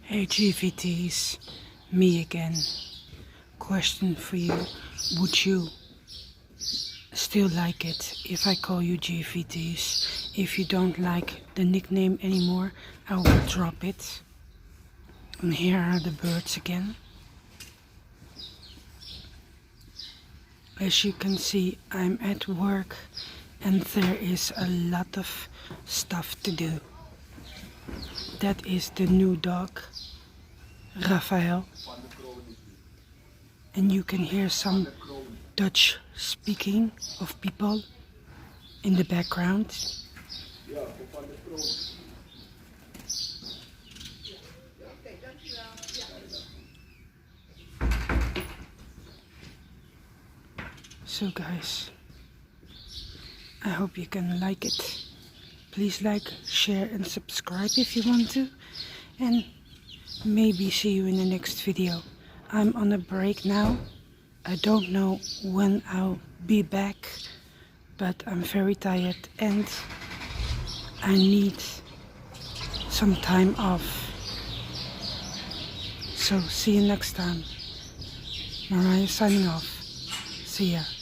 Hey GVTs, me again. Question for you. Would you still like it if I call you GVTs? If you don't like the nickname anymore, I will drop it. And here are the birds again. As you can see, I'm at work and there is a lot of stuff to do. That is the new dog, Raphael. And you can hear some Dutch speaking of people in the background. So guys, I hope you can like it. Please like, share and subscribe if you want to. And maybe see you in the next video. I'm on a break now. I don't know when I'll be back, but I'm very tired and I need some time off. So see you next time. Mariah signing off. See ya.